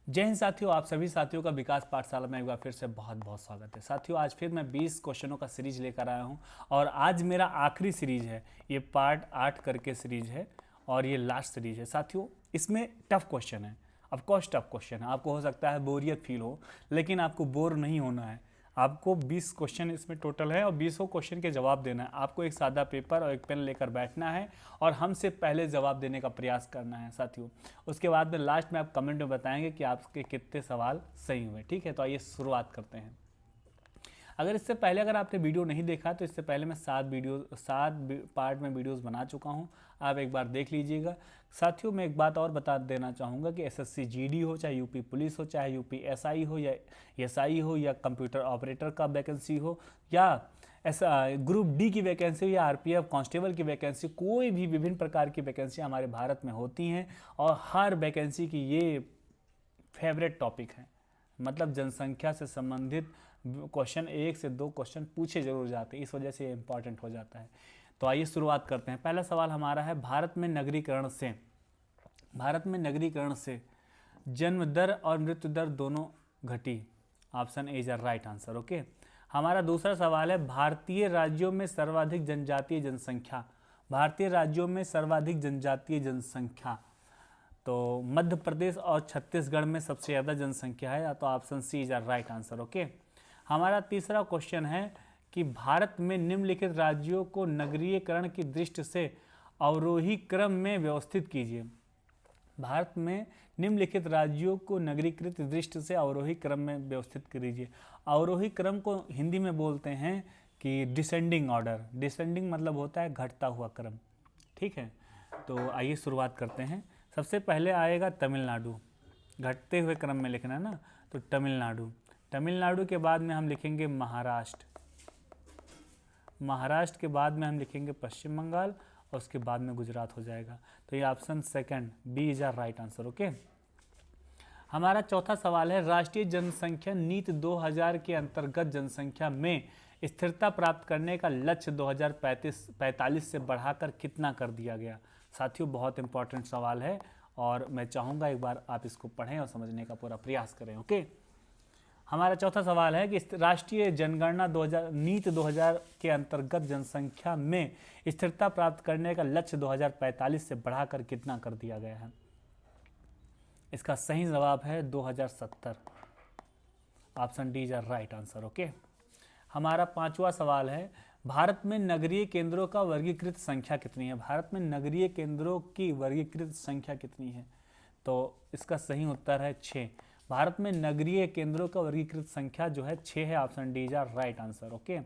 जय हिंद साथियों, आप सभी साथियों का विकास पाठशाला में एक बार फिर से बहुत बहुत स्वागत है। साथियों, आज फिर मैं 20 क्वेश्चनों का सीरीज लेकर आया हूं और आज मेरा आखिरी सीरीज है। ये पार्ट 8 करके सीरीज है और ये लास्ट सीरीज है। साथियों, इसमें टफ क्वेश्चन है, ऑफकोर्स टफ क्वेश्चन है। आपको हो सकता है बोरियत फील हो, लेकिन आपको बोर नहीं होना है। आपको 20 क्वेश्चन इसमें टोटल है और 20 क्वेश्चन के जवाब देना है। आपको एक सादा पेपर और एक पेन लेकर बैठना है और हमसे पहले जवाब देने का प्रयास करना है साथियों। उसके बाद में लास्ट में आप कमेंट में बताएंगे कि आपके कितने सवाल सही हुए। ठीक है, तो आइए शुरुआत करते हैं। अगर आपने वीडियो नहीं देखा तो इससे पहले मैं 7 पार्ट में वीडियोस बना चुका हूं, आप एक बार देख लीजिएगा। साथियों, मैं एक बात और बता देना चाहूँगा कि एसएससी जीडी हो, चाहे यूपी पुलिस हो, चाहे यूपी एसआई हो या एसआई हो, या कंप्यूटर ऑपरेटर का वैकेंसी हो, या ऐसा ग्रुप डी की वैकेंसी हो, या आरपीएफ कांस्टेबल की वैकेंसी, कोई भी विभिन्न प्रकार की वैकेंसी हमारे भारत में होती हैं और हर वैकेंसी की ये फेवरेट टॉपिक है। मतलब जनसंख्या से संबंधित क्वेश्चन 1 से 2 क्वेश्चन पूछे जरूर जाते हैं, इस वजह से ये इंपॉर्टेंट हो जाता है। तो आइए शुरुआत करते हैं। पहला सवाल हमारा है, भारत में नगरीकरण से जन्म दर और मृत्यु दर दोनों घटी। Option A is a right answer. Okay, हमारा दूसरा सवाल है, भारतीय राज्यों में सर्वाधिक जनजातीय जनसंख्या। तो मध्य प्रदेश और छत्तीसगढ़ में सबसे ज़्यादा जनसंख्या है, तो option C is right answer. Okay, हमारा तीसरा क्वेश्चन है कि भारत में निम्नलिखित राज्यों को नगरीकरण की दृष्टि से अवरोही क्रम में व्यवस्थित कीजिए। भारत में निम्नलिखित राज्यों को नगरीकृत दृष्टि से अवरोही क्रम में व्यवस्थित कीजिए। अवरोही क्रम को हिंदी में बोलते हैं कि डिसेंडिंग ऑर्डर। डिसेंडिंग मतलब होता है घटता हुआ क्रम। ठीक है, तो आइए शुरुआत करते हैं। सबसे पहले आएगा तमिलनाडु, घटते हुए क्रम में लिखना है ना, तो तमिलनाडु के बाद में हम लिखेंगे महाराष्ट्र के बाद में हम लिखेंगे पश्चिम बंगाल और उसके बाद में गुजरात हो जाएगा। तो ये option second B is our right answer. Okay, हमारा चौथा सवाल है, राष्ट्रीय जनसंख्या नीति 2000 के अंतर्गत जनसंख्या में स्थिरता प्राप्त करने का लक्ष्य 2045 से बढ़ाकर कितना कर दिया गया। साथियों, बहुत इंपॉर्टेंट सवाल है और मैं चाहूँगा एक बार आप इसको पढ़ें और समझने का पूरा प्रयास करें। ओके, हमारा चौथा सवाल है कि राष्ट्रीय जनगणना 2000 के अंतर्गत जनसंख्या में स्थिरता प्राप्त करने का लक्ष्य 2045 से बढ़ाकर कितना कर दिया गया है। इसका सही जवाब है 2070। Option D is right answer. Okay, हमारा पांचवा सवाल है, भारत में नगरीय केंद्रों का वर्गीकृत संख्या कितनी है। भारत में नगरीय केंद्रों की वर्गीकृत संख्या कितनी है, तो इसका सही उत्तर है 6। भारत में नगरीय केंद्रों का वर्गीकृत संख्या जो है 6 है। Option D is right answer. Okay,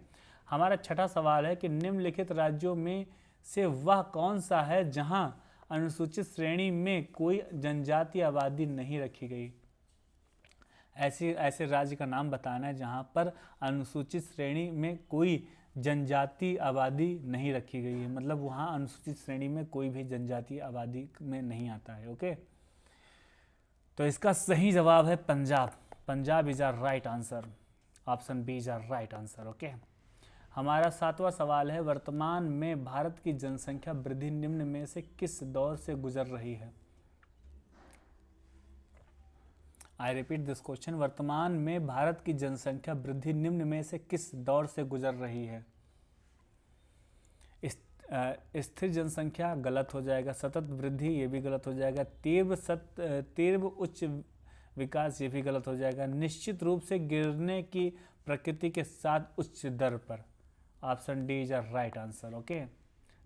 हमारा छठा सवाल है कि निम्नलिखित राज्यों में से वह कौन सा है जहां अनुसूचित श्रेणी में कोई जनजातीय आबादी नहीं रखी गई। ऐसे राज्य का नाम बताना है जहां पर अनुसूचित श्रेणी में कोई जनजातीय आबादी नहीं रखी गई है, मतलब वहां अनुसूचित श्रेणी में कोई भी जनजातीय आबादी में नहीं आता है। ओके, तो इसका सही जवाब है Punjab is our right answer. Option B is our right answer. Okay, हमारा सातवां सवाल है, वर्तमान में भारत की जनसंख्या वृद्धि निम्न में से किस दौर से गुजर रही है। आई रिपीट दिस क्वेश्चन, वर्तमान में भारत की जनसंख्या वृद्धि निम्न में से किस दौर से गुजर रही है। स्थिर जनसंख्या गलत हो जाएगा, सतत वृद्धि ये भी गलत हो जाएगा, तीव्र उच्च विकास ये भी गलत हो जाएगा, निश्चित रूप से गिरने की प्रकृति के साथ उच्च दर पर। Option D is right answer. Okay,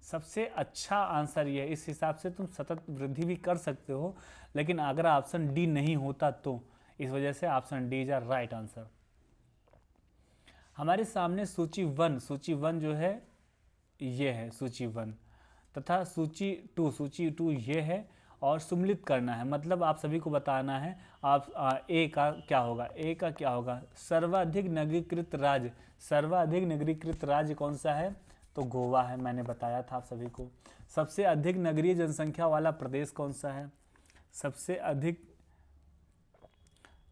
सबसे अच्छा आंसर ये है। इस हिसाब से तुम सतत वृद्धि भी कर सकते हो, लेकिन अगर ऑप्शन डी नहीं होता तो इस वजह से option D is right answer. हमारे सामने सूची वन जो है ये है सूची 1, तथा सूची 2 ये है और सम्मिलित करना है, मतलब आप सभी को बताना है आप ए का क्या होगा। सर्वाधिक नगरीकृत राज्य कौन सा है, तो गोवा है, मैंने बताया था आप सभी को। सबसे अधिक नगरीय जनसंख्या वाला प्रदेश कौन सा है, सबसे अधिक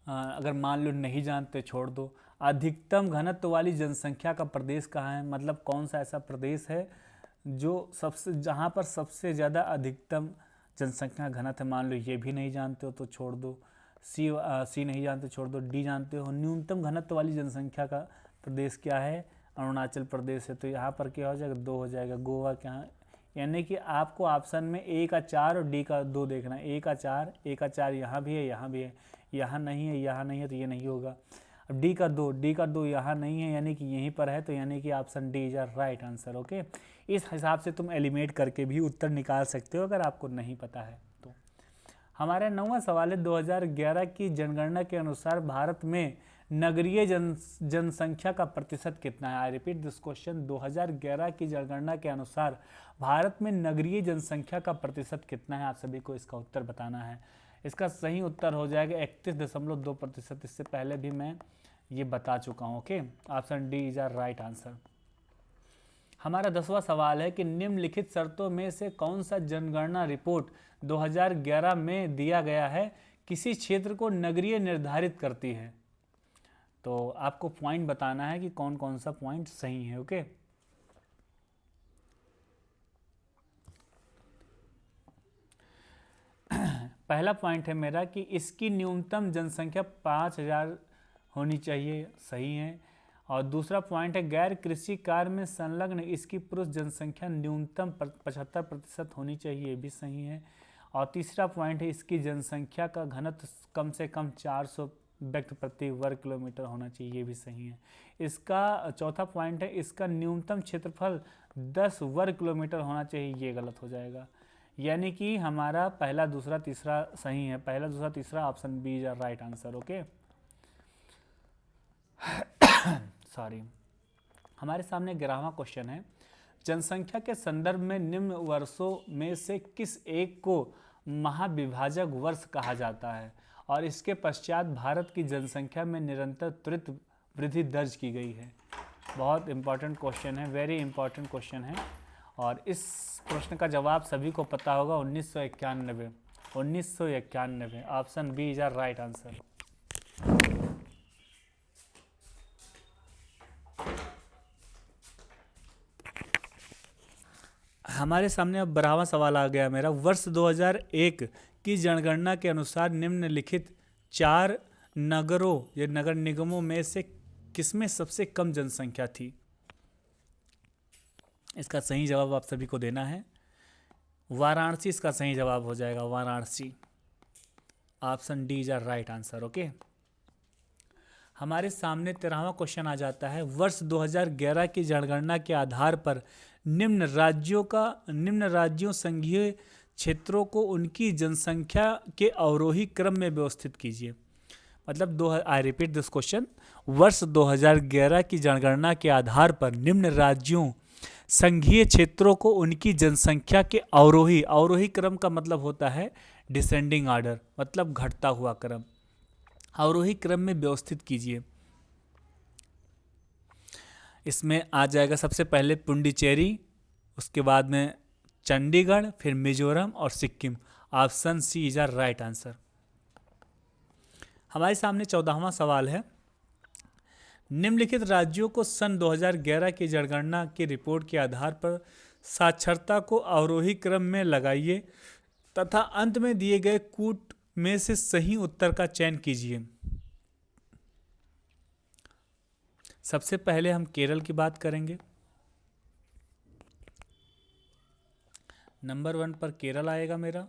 अगर मान लो नहीं जानते छोड़ दो। अधिकतम घनत्व वाली जनसंख्या का प्रदेश कहाँ है, मतलब कौन सा ऐसा प्रदेश है जो जहाँ पर सबसे ज़्यादा अधिकतम जनसंख्या घनत्व है, मान लो ये भी नहीं जानते हो तो छोड़ दो। सी नहीं जानते छोड़ दो, डी जानते हो। न्यूनतम घनत्व वाली जनसंख्या का प्रदेश क्या है? अरुणाचल प्रदेश है। तो यहाँ पर क्या हो जाएगा? 2 हो जाएगा। गोवा क्या? यानी कि आपको ऑप्शन में ए का 4 और डी का 2 देखना है। ए का 4 यहाँ भी है, यहाँ भी है, यहाँ नहीं है, यहाँ नहीं है, तो ये नहीं होगा। अब डी का 2 यहाँ नहीं है, यानी कि यहीं पर है, तो यानी कि option D is our right answer. Okay, इस हिसाब से तुम एलिमिनेट करके भी उत्तर निकाल सकते हो अगर आपको नहीं पता है तो। हमारा 9वां सवाल है, 2011 की जनगणना के अनुसार भारत में नगरीय जनसंख्या का प्रतिशत कितना है? आई रिपीट दिस क्वेश्चन, 2011 की जनगणना के अनुसार भारत में नगरीय जनसंख्या का प्रतिशत कितना है? आप सभी को इसका उत्तर बताना है। इसका सही उत्तर हो जाएगा 31.2%। इससे पहले भी मैं ये बता चुका हूँ। Okay, option D is our right answer. हमारा 10वां सवाल है कि निम्नलिखित शर्तों में से कौन सा जनगणना रिपोर्ट 2011 में दिया गया है किसी क्षेत्र को नगरीय निर्धारित करती है? तो आपको पॉइंट बताना है कि कौन कौन सा पॉइंट सही है। ओके, पहला पॉइंट है मेरा कि इसकी न्यूनतम जनसंख्या 5000 होनी चाहिए, सही है। और दूसरा पॉइंट है गैर कृषि कार्य में संलग्न इसकी पुरुष जनसंख्या न्यूनतम 75% होनी चाहिए, ये भी सही है। और तीसरा पॉइंट है इसकी जनसंख्या का घनत्व कम से कम 400 व्यक्ति प्रति वर्ग किलोमीटर होना चाहिए, ये भी सही है। इसका चौथा पॉइंट है इसका न्यूनतम क्षेत्रफल 10 वर्ग किलोमीटर होना चाहिए, ये गलत हो जाएगा। यानी कि हमारा पहला दूसरा तीसरा सही है, पहला दूसरा तीसरा option B is right answer. Okay, sorry. हमारे सामने 11वां क्वेश्चन है, जनसंख्या के संदर्भ में निम्न वर्षों में से किस एक को महाविभाजक वर्ष कहा जाता है? और इसके पश्चात भारत की जनसंख्या में निरंतर त्वरित वृद्धि दर्ज की गई है। बहुत इंपॉर्टेंट क्वेश्चन है, वेरी इंपॉर्टेंट क्वेश्चन है। और इस प्रश्न का जवाब सभी को पता होगा, 1991। Option B is our right answer. हमारे सामने अब 12वां सवाल आ गया मेरा। वर्ष 2001 की जनगणना के अनुसार निम्नलिखित 4 नगरों या नगर निगमों में से किसमें सबसे कम जनसंख्या थी? इसका सही जवाब आप सभी को देना है। वाराणसी इसका सही जवाब हो जाएगा, Varanasi. Option D is our right answer. Okay, हमारे सामने 13वां क्वेश्चन आ जाता है, वर्ष 2011 की जनगणना के आधार पर निम्न राज्यों संघीय क्षेत्रों को उनकी जनसंख्या के अवरोही क्रम में व्यवस्थित कीजिए। मतलब आई रिपीट दिस क्वेश्चन, वर्ष 2011 की जनगणना के आधार पर निम्न राज्यों संघीय क्षेत्रों को उनकी जनसंख्या के अवरोही क्रम का मतलब होता है डिसेंडिंग ऑर्डर, मतलब घटता हुआ क्रम, अवरोही क्रम में व्यवस्थित कीजिए। इसमें आ जाएगा सबसे पहले पुडुचेरी, उसके बाद में चंडीगढ़, फिर मिजोरम और Sikkim. Option C is our right answer. हमारे सामने 14वां सवाल है, निम्नलिखित राज्यों को सन 2011 की जनगणना की रिपोर्ट के आधार पर साक्षरता को अवरोही क्रम में लगाइए तथा अंत में दिए गए कूट में से सही उत्तर का चयन कीजिए। सबसे पहले हम केरल की बात करेंगे। नंबर 1 पर केरल आएगा मेरा,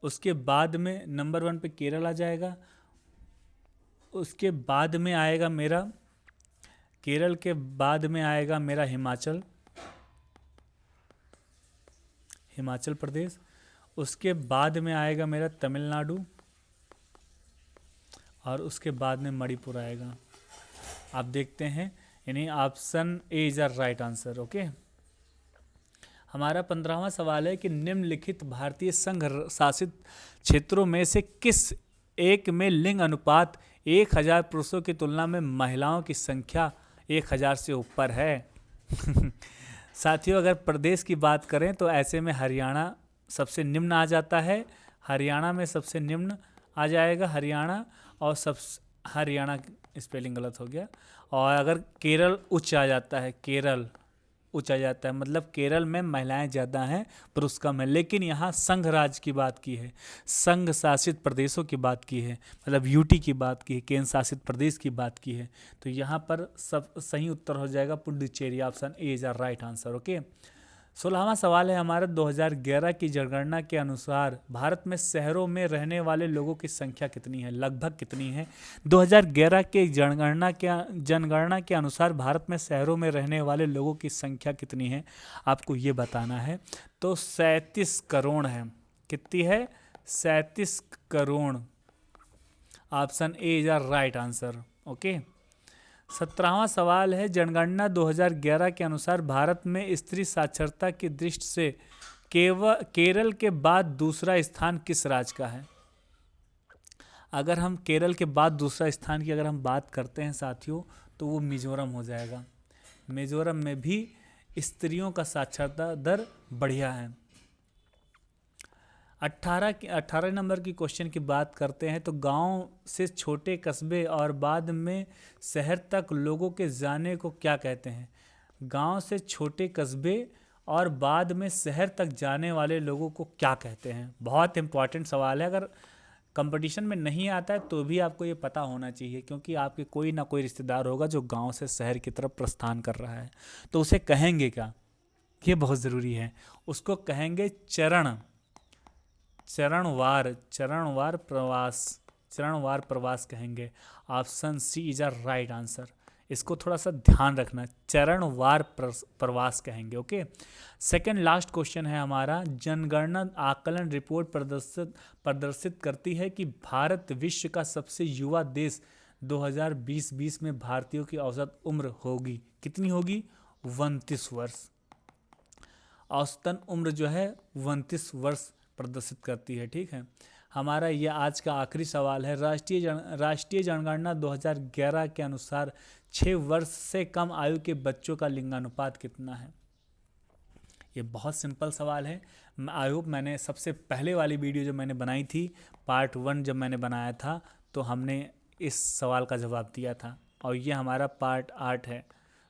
उसके बाद में नंबर 1 पे केरल आ जाएगा, उसके बाद में आएगा मेरा केरल के बाद में आएगा मेरा हिमाचल प्रदेश, उसके बाद में आएगा मेरा तमिलनाडु और उसके बाद में मणिपुर आएगा। आप देखते हैं, यानी option A is our right answer. Okay, हमारा 15वां सवाल है कि निम्नलिखित भारतीय संघ शासित क्षेत्रों में से किस एक में लिंग अनुपात 1000 पुरुषों की तुलना में महिलाओं की संख्या 1000 से ऊपर है? साथियों, अगर प्रदेश की बात करें तो ऐसे में हरियाणा सबसे निम्न आ जाता है, हरियाणा में सबसे निम्न आ जाएगा हरियाणा, और हरियाणा स्पेलिंग गलत हो गया। और अगर केरल उच्च आ जाता है, केरल ऊंचा जाता है, मतलब केरल में महिलाएं ज़्यादा हैं पुरुष कम है। लेकिन यहाँ संघ राज्य की बात की है, संघ शासित प्रदेशों की बात की है, मतलब यूटी की बात की है, केंद्र शासित प्रदेश की बात की है। तो यहाँ पर सब सही उत्तर हो जाएगा Puducherry, option A is right answer. Okay, 16वां सवाल है हमारा, 2011 की जनगणना के अनुसार भारत में शहरों में रहने वाले लोगों की संख्या कितनी है, लगभग कितनी है? 2011 के जनगणना के अनुसार भारत में शहरों में रहने वाले लोगों की संख्या कितनी है, आपको ये बताना है। तो 37 करोड़ है। कितनी है? 37 crore. Option A is right answer. Okay, 17वां सवाल है, जनगणना 2011 के अनुसार भारत में स्त्री साक्षरता की दृष्टि से केरल के बाद दूसरा स्थान किस राज्य का है? अगर हम केरल के बाद दूसरा स्थान की अगर हम बात करते हैं साथियों, तो वो मिजोरम हो जाएगा। मिजोरम में भी स्त्रियों का साक्षरता दर बढ़िया है। 18 नंबर की क्वेश्चन की बात करते हैं, तो गांव से छोटे कस्बे और बाद में शहर तक लोगों के जाने को क्या कहते हैं? गांव से छोटे कस्बे और बाद में शहर तक जाने वाले लोगों को क्या कहते हैं? बहुत इंपॉर्टेंट सवाल है। अगर कंपटीशन में नहीं आता है तो भी आपको ये पता होना चाहिए, क्योंकि आपके कोई ना कोई रिश्तेदार होगा जो गांव से शहर की तरफ प्रस्थान कर रहा है, तो उसे कहेंगे क्या? ये बहुत ज़रूरी है। उसको कहेंगे चरणवार प्रवास कहेंगे। Option C is a right answer. इसको थोड़ा सा ध्यान रखना, चरणवार प्रवास कहेंगे। ओके, सेकंड लास्ट क्वेश्चन है हमारा, जनगणना आकलन रिपोर्ट प्रदर्शित करती है कि भारत विश्व का सबसे युवा देश 2020 में भारतीयों की औसत उम्र होगी, कितनी होगी? 29 वर्ष। औसतन उम्र जो है 29 वर्ष प्रदर्शित करती है। ठीक है, हमारा ये आज का आखिरी सवाल है, राष्ट्रीय जनगणना 2011 के अनुसार 6 वर्ष से कम आयु के बच्चों का लिंगानुपात कितना है? ये बहुत सिंपल सवाल है। आई होप मैंने सबसे पहले वाली वीडियो जो मैंने बनाई थी, पार्ट 1 जब मैंने बनाया था, तो हमने इस सवाल का जवाब दिया था, और ये हमारा पार्ट 8 है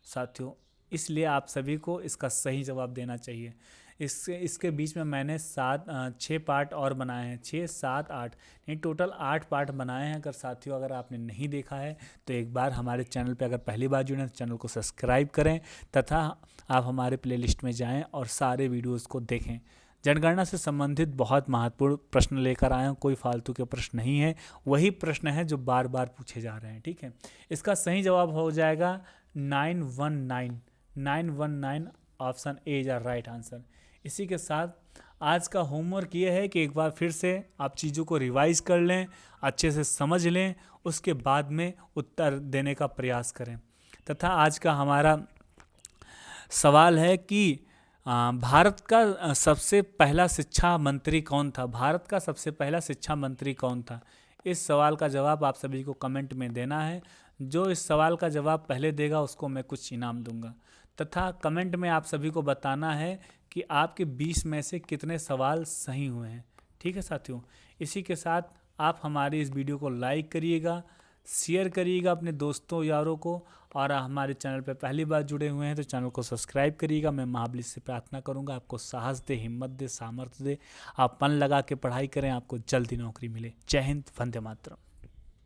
साथियों, इसलिए आप सभी को इसका सही जवाब देना चाहिए। इसके बीच में मैंने 6 पार्ट और बनाए हैं, 6, 7, 8 नहीं, टोटल 8 पार्ट बनाए हैं। अगर साथियों अगर आपने नहीं देखा है तो एक बार हमारे चैनल पे अगर पहली बार जुड़े हैं तो चैनल को सब्सक्राइब करें, तथा आप हमारे प्लेलिस्ट में जाएं और सारे वीडियोज़ को देखें। जनगणना से संबंधित बहुत महत्वपूर्ण प्रश्न लेकर आए हैं, कोई फालतू के प्रश्न नहीं है, वही प्रश्न है जो बार बार पूछे जा रहे हैं। ठीक है, इसका सही जवाब हो जाएगा 919। Option A is right answer. इसी के साथ आज का होमवर्क ये है कि एक बार फिर से आप चीज़ों को रिवाइज कर लें, अच्छे से समझ लें, उसके बाद में उत्तर देने का प्रयास करें। तथा आज का हमारा सवाल है कि भारत का सबसे पहला शिक्षा मंत्री कौन था? भारत का सबसे पहला शिक्षा मंत्री कौन था? इस सवाल का जवाब आप सभी को कमेंट में देना है। जो इस सवाल का जवाब पहले देगा उसको मैं कुछ इनाम दूंगा। तथा कमेंट में आप सभी को बताना है कि आपके 20 में से कितने सवाल सही हुए हैं। ठीक है साथियों, इसी के साथ आप हमारी इस वीडियो को लाइक करिएगा, शेयर करिएगा अपने दोस्तों यारों को, और हमारे चैनल पर पहली बार जुड़े हुए हैं तो चैनल को सब्सक्राइब करिएगा। मैं महाबली से प्रार्थना करूंगा आपको साहस दे, हिम्मत दे, सामर्थ्य दे, आप मन लगा के पढ़ाई करें, आपको जल्दी नौकरी मिले। जय हिंद, वंदे मातरम।